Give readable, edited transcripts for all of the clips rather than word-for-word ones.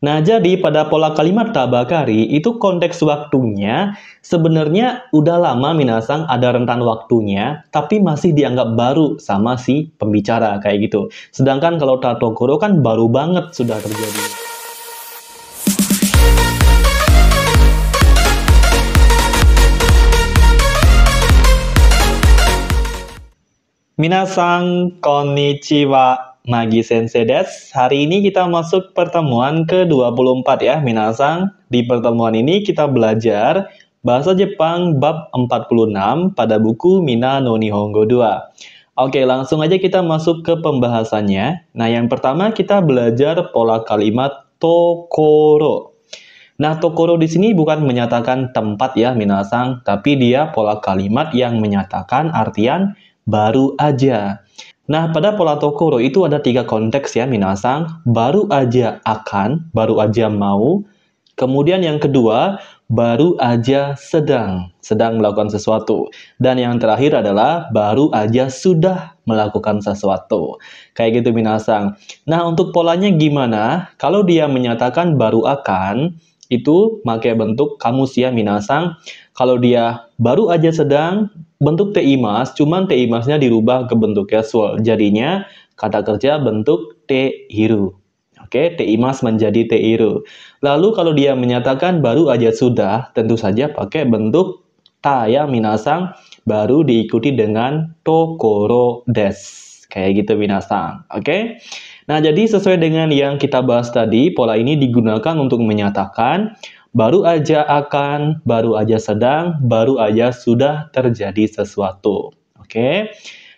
Nah, jadi pada pola kalimat tabakari itu konteks waktunya sebenarnya udah lama minasang ada rentan waktunya, tapi masih dianggap baru sama si pembicara kayak gitu. Sedangkan kalau tatokoro kan baru banget sudah terjadi. Minasang, konnichiwa, Magi Sensei desu. Hari ini kita masuk pertemuan ke-24 ya, minasang. Di pertemuan ini kita belajar bahasa Jepang bab 46 pada buku Mina no Nihongo 2. Oke, langsung aja kita masuk ke pembahasannya. Nah, yang pertama kita belajar pola kalimat tokoro. Nah, tokoro di sini bukan menyatakan tempat ya, minasang, tapi dia pola kalimat yang menyatakan artian baru aja. Nah, pada pola tokoro itu ada 3 konteks ya, minasang. Baru aja akan, baru aja mau. Kemudian yang kedua, baru aja sedang melakukan sesuatu. Dan yang terakhir adalah baru aja sudah melakukan sesuatu. Kayak gitu, minasang. Nah, untuk polanya gimana? Kalau dia menyatakan baru akan, itu pakai bentuk kamus ya, minasang. Kalau dia baru aja sedang, bentuk teimas, cuman teimasnya dirubah ke bentuk casual. Jadinya kata kerja bentuk teiru. Oke, teimas menjadi teiru. Lalu kalau dia menyatakan baru aja sudah, tentu saja pakai bentuk ta ya, minasang, baru diikuti dengan tokoro desu. Kayak gitu, minasang. Oke. Nah, jadi sesuai dengan yang kita bahas tadi, pola ini digunakan untuk menyatakan baru aja akan, baru aja sedang, baru aja sudah terjadi sesuatu. Oke.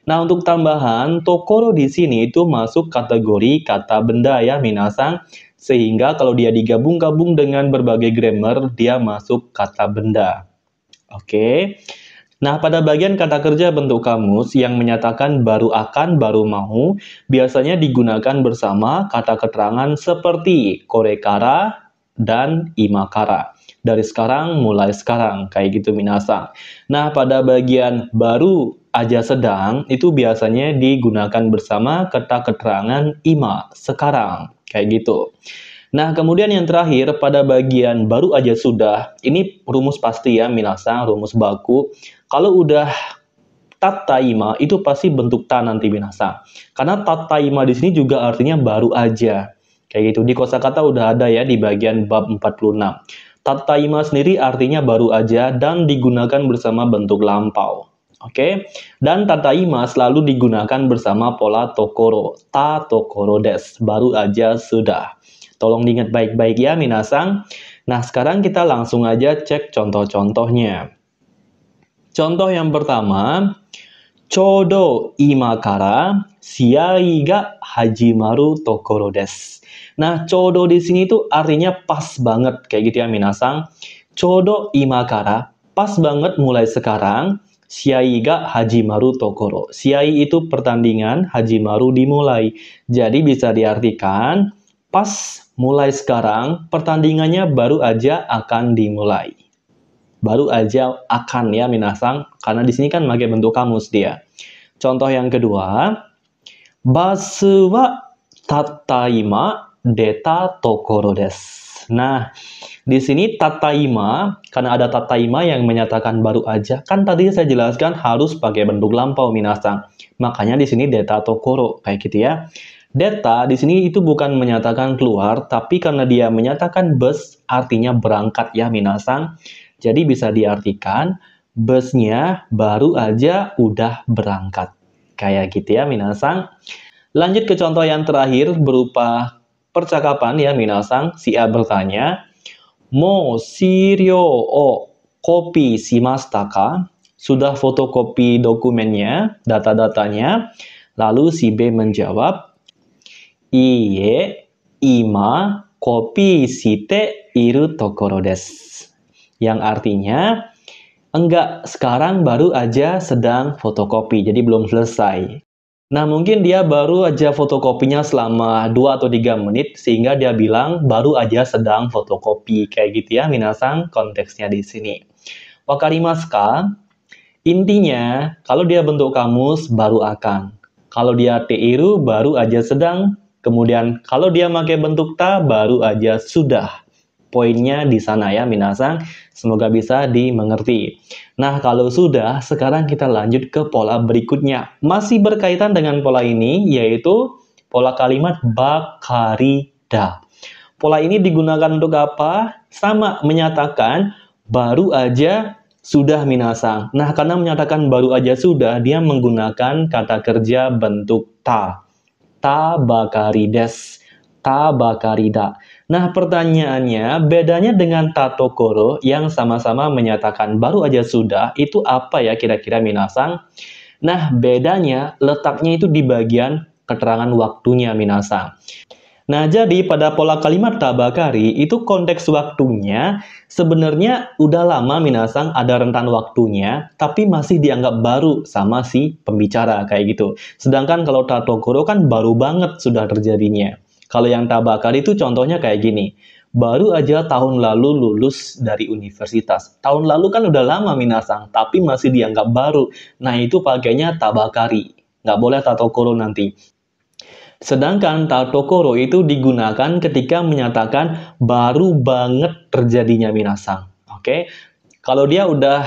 Nah, untuk tambahan, tokoro di sini itu masuk kategori kata benda ya, minasang. Sehingga kalau dia digabung-gabung dengan berbagai grammar, dia masuk kata benda. Oke. Nah, pada bagian kata kerja bentuk kamus yang menyatakan baru akan, baru mau, biasanya digunakan bersama kata keterangan seperti korekara dan imakara. Dari sekarang, mulai sekarang, kayak gitu, minasang. Nah, pada bagian baru aja sedang, itu biasanya digunakan bersama kata keterangan ima, sekarang, kayak gitu. Nah, kemudian yang terakhir, pada bagian baru aja sudah, ini rumus pasti ya, minasang, rumus baku. Kalau udah tataima, itu pasti bentuk ta nanti, minasang. Karena tataima di sini juga artinya baru aja. Kayak gitu, di kosakata udah ada ya di bagian bab 46. Tataima sendiri artinya baru aja dan digunakan bersama bentuk lampau. Oke, dan tataima selalu digunakan bersama pola tokoro, ta tokoro desu, baru aja sudah. Tolong diingat baik-baik ya, minasang. Nah, sekarang kita langsung aja cek contoh-contohnya. Contoh yang pertama, chodo ima kara shiai ga hajimaru tokoro desu. Nah, chodo di sini tuh artinya pas banget, kayak gitu ya, minasang. Chodo ima kara, pas banget mulai sekarang. Shiai ga hajimaru tokoro. Shiai itu pertandingan, hajimaru dimulai. Jadi bisa diartikan pas mulai sekarang, pertandingannya baru aja akan dimulai. Baru aja akan ya, minasang, karena di sini kan pakai bentuk kamus dia. Contoh yang kedua, basu wa tataima deta tokoro desu. Nah, di sini tataima, karena ada tataima yang menyatakan baru aja, kan tadi saya jelaskan harus pakai bentuk lampau, minasang. Makanya di sini deta tokoro, kayak gitu ya. Deta di sini itu bukan menyatakan keluar, tapi karena dia menyatakan bus, artinya berangkat ya, minasang. Jadi bisa diartikan busnya baru aja udah berangkat. Kayak gitu ya, minasang. Lanjut ke contoh yang terakhir berupa percakapan ya, minasang. Si A bertanya, mo shiryo o kopi shimashita ka? Sudah fotokopi dokumennya, data-datanya. Lalu si B menjawab, Iie, ima, kopi shite iru tokoro desu. Yang artinya, enggak, sekarang baru aja sedang fotokopi, jadi belum selesai. Nah, mungkin dia baru aja fotokopinya selama 2 atau 3 menit, sehingga dia bilang baru aja sedang fotokopi. Kayak gitu ya, minasang, konteksnya di sini. Wakarimasu ka? Intinya, kalau dia bentuk kamus, baru akan. Kalau dia teiru, baru aja sedang. Kemudian kalau dia pakai bentuk ta, baru aja sudah. Poinnya di sana ya minasang, semoga bisa dimengerti. Nah kalau sudah, sekarang kita lanjut ke pola berikutnya. Masih berkaitan dengan pola ini, yaitu pola kalimat bakarida. Pola ini digunakan untuk apa? Sama, menyatakan baru aja sudah minasang. Nah karena menyatakan baru aja sudah, dia menggunakan kata kerja bentuk ta. Ta bakarides, ta bakarida. Nah, pertanyaannya, bedanya dengan tatokoro yang sama-sama menyatakan baru aja sudah, itu apa ya kira-kira minasang? Nah, bedanya letaknya itu di bagian keterangan waktunya minasang. Nah, jadi pada pola kalimat tabakari itu konteks waktunya sebenarnya udah lama minasang ada rentan waktunya, tapi masih dianggap baru sama si pembicara kayak gitu. Sedangkan kalau tatokoro kan baru banget sudah terjadinya. Kalau yang tabakari itu contohnya kayak gini. Baru aja tahun lalu lulus dari universitas. Tahun lalu kan udah lama minasang, tapi masih dianggap baru. Nah, itu pakainya tabakari. Nggak boleh tatokoro nanti. Sedangkan tatokoro itu digunakan ketika menyatakan baru banget terjadinya minasang. Oke, kalau dia udah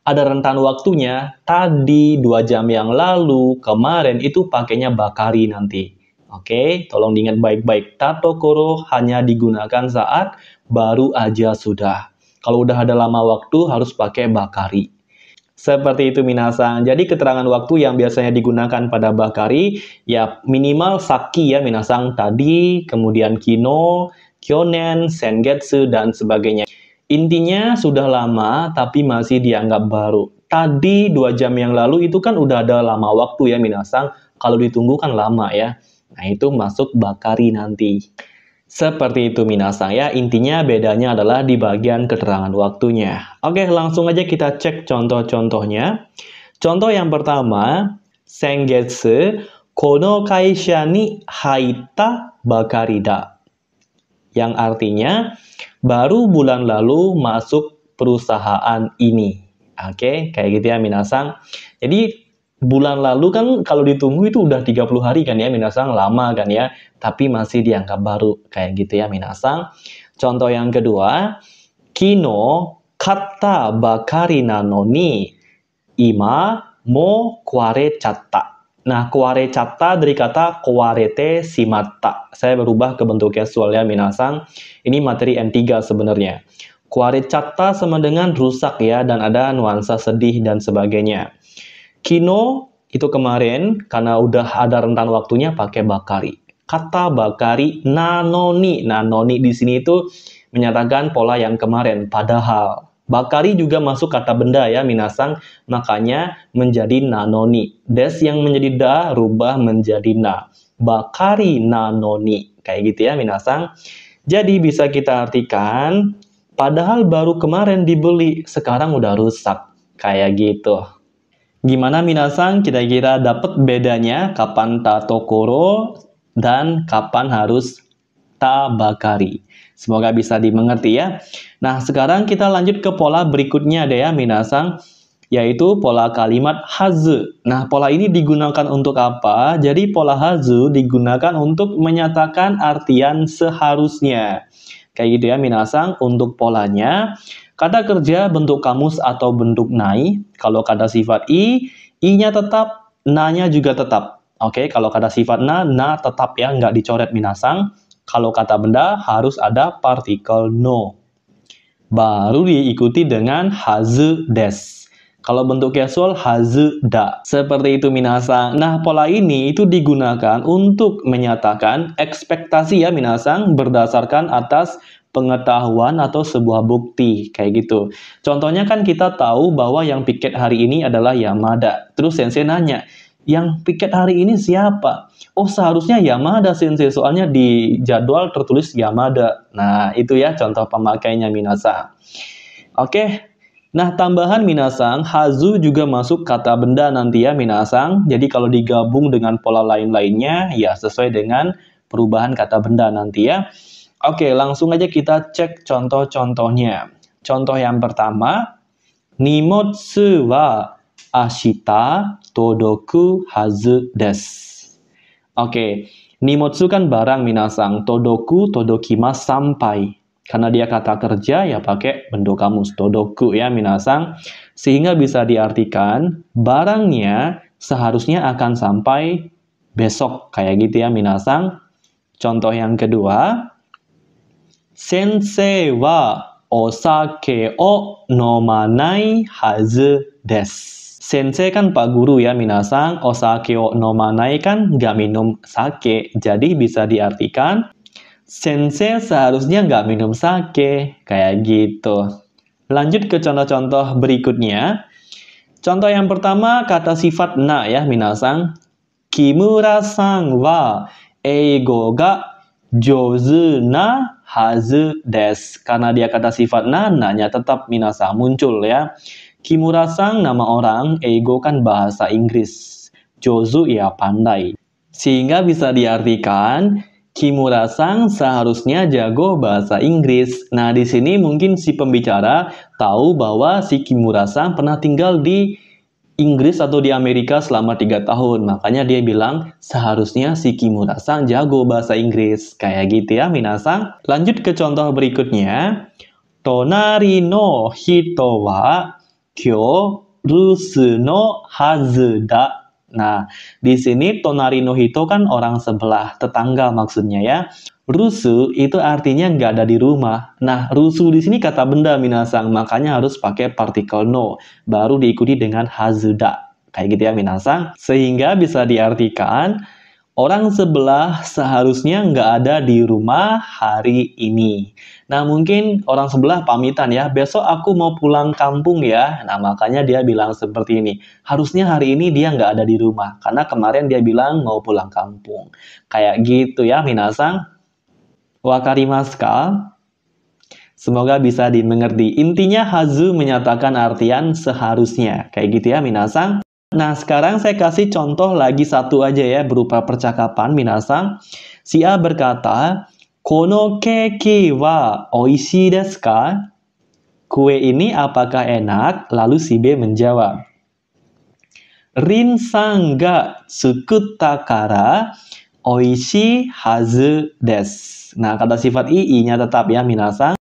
ada rentan waktunya, tadi 2 jam yang lalu, kemarin itu pakainya bakari nanti. Oke, tolong diingat baik-baik. Tatokoro hanya digunakan saat baru aja sudah. Kalau udah ada lama waktu harus pakai bakari. Seperti itu minasang. Jadi keterangan waktu yang biasanya digunakan pada bakari ya minimal saki ya minasang tadi, kemudian kino, kyonen, sengetsu dan sebagainya. Intinya sudah lama tapi masih dianggap baru. Tadi 2 jam yang lalu itu kan udah ada lama waktu ya minasang. Kalau ditunggu kan lama ya. Nah itu masuk bakari nanti. Seperti itu minasang ya, intinya bedanya adalah di bagian keterangan waktunya. Oke, langsung aja kita cek contoh-contohnya. Contoh yang pertama, Sengetsu kono kaisha ni haita bakarida. Yang artinya, baru bulan lalu masuk perusahaan ini. Oke, kayak gitu ya minasang. Jadi, bulan lalu kan kalau ditunggu itu udah 30 hari kan ya minasang, lama kan ya, tapi masih dianggap baru kayak gitu ya minasang. Contoh yang kedua, kino katta bakari nano ni ima mo kware chatta. Nah, kware chatta dari kata kwarete shimatta. Saya berubah ke bentuk casual ya minasang. Ini materi N3 sebenarnya. Kware chatta sama dengan rusak ya, dan ada nuansa sedih dan sebagainya. Kino itu kemarin karena udah ada rentan waktunya pakai bakari. Kata bakari nanoni. Nanoni di sini itu menyatakan pola yang kemarin. Padahal bakari juga masuk kata benda ya minasang, makanya menjadi nanoni. Des yang menjadi da rubah menjadi na. Bakari nanoni. Kayak gitu ya minasang. Jadi bisa kita artikan padahal baru kemarin dibeli, sekarang udah rusak. Kayak gitu. Gimana minasang, kira-kira dapat bedanya kapan tatokoro dan kapan harus tabakari. Semoga bisa dimengerti ya. Nah, sekarang kita lanjut ke pola berikutnya deh ya minasang, yaitu pola kalimat hazu. Nah, pola ini digunakan untuk apa? Jadi pola hazu digunakan untuk menyatakan artian seharusnya. Kayak gitu ya minasang, untuk polanya kata kerja bentuk kamus atau bentuk nai. Kalau kata sifat i-nya tetap, na-nya juga tetap. Oke, kalau kata sifat na tetap ya, nggak dicoret minasang. Kalau kata benda harus ada partikel no. Baru diikuti dengan hazu des. Kalau bentuk casual hazu da. Seperti itu minasang. Nah, pola ini itu digunakan untuk menyatakan ekspektasi ya minasang berdasarkan atas pengetahuan atau sebuah bukti kayak gitu. Contohnya kan kita tahu bahwa yang piket hari ini adalah Yamada. Terus sensei nanya, yang piket hari ini siapa? Oh, seharusnya Yamada sensei, soalnya di jadwal tertulis Yamada. Nah, itu ya contoh pemakainya minasang. Oke. Nah, tambahan minasang, hazu juga masuk kata benda nanti ya minasang. Jadi kalau digabung dengan pola lain-lainnya ya sesuai dengan perubahan kata benda nanti ya. Oke, langsung aja kita cek contoh-contohnya. Contoh yang pertama, nimotsu wa ashita todoku hazu desu. Oke, Nimotsu kan barang minasang, todoku, todokimasu sampai. Karena dia kata kerja, ya pakai bentuk kamus, todoku ya minasang. Sehingga bisa diartikan, barangnya seharusnya akan sampai besok. Kayak gitu ya minasang. Contoh yang kedua, Sensei wa osake o nomanai hazu desu. Sensei kan Pak Guru ya minasang, osake o nomanai kan nggak minum sake. Jadi bisa diartikan, Sensei seharusnya nggak minum sake. Kayak gitu. Lanjut ke contoh-contoh berikutnya. Contoh yang pertama, kata sifat na ya minasang. Kimura-san wa eigo ga jouzu na hazu desu. Karena dia kata sifat na, nanya tetap minasang muncul ya. Kimura-san nama orang, eigo kan bahasa Inggris. Jouzu ya pandai. Sehingga bisa diartikan, Kimura-san seharusnya jago bahasa Inggris. Nah, di sini mungkin si pembicara tahu bahwa si Kimura-san pernah tinggal di Inggris atau di Amerika selama 3 tahun. Makanya dia bilang, seharusnya si Kimura-san jago bahasa Inggris. Kayak gitu ya, minasang. Lanjut ke contoh berikutnya. Tonari no hito wa kyo rusu no hazu da. Nah, di sini tonari no hito kan orang sebelah, tetangga maksudnya ya. Rusu itu artinya nggak ada di rumah. Nah, rusu di sini kata benda minasang, makanya harus pakai partikel no, baru diikuti dengan hazuda. Kayak gitu ya minasang. Sehingga bisa diartikan, orang sebelah seharusnya nggak ada di rumah hari ini. Nah, mungkin orang sebelah pamitan ya, besok aku mau pulang kampung ya. Nah, makanya dia bilang seperti ini. Harusnya hari ini dia nggak ada di rumah, karena kemarin dia bilang mau pulang kampung. Kayak gitu ya, minasang. Wakarimasu ka? Semoga bisa dimengerti. Intinya hazu menyatakan artian seharusnya. Kayak gitu ya, minasang. Nah, sekarang saya kasih contoh lagi satu aja ya, berupa percakapan, minasang. Si A berkata, Kono keki wa oishii desu ka? Kue ini apakah enak? Lalu si B menjawab, Rin-san ga tsukutta kara oishii hazu desu. Nah, kata sifat I-nya tetap ya, minasang.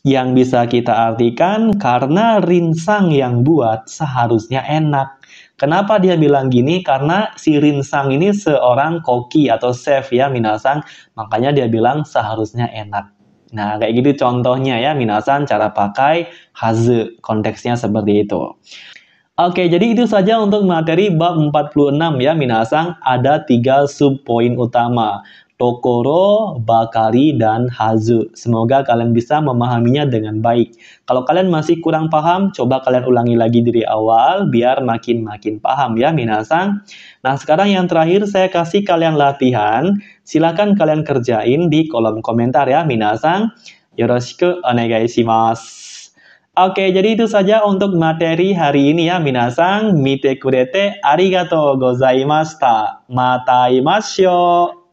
Yang bisa kita artikan, karena Rin-sang yang buat, seharusnya enak. Kenapa dia bilang gini? Karena si Rin-sang ini seorang koki atau chef ya, minasang. Makanya dia bilang seharusnya enak. Nah, kayak gitu contohnya ya, minasang, cara pakai hazu. Konteksnya seperti itu. Oke, jadi itu saja untuk materi bab 46 ya, minasang. Ada 3 subpoin utama. Tokoro, bakari, dan hazu. Semoga kalian bisa memahaminya dengan baik. Kalau kalian masih kurang paham, coba kalian ulangi lagi dari awal, biar makin paham ya, minasang. Nah, sekarang yang terakhir saya kasih kalian latihan. Silakan kalian kerjain di kolom komentar ya, minasang. Yoroshiku onegai shimasu. Oke, jadi itu saja untuk materi hari ini ya, minasang. Mite kurete arigatou gozaimashita. Mata imashou.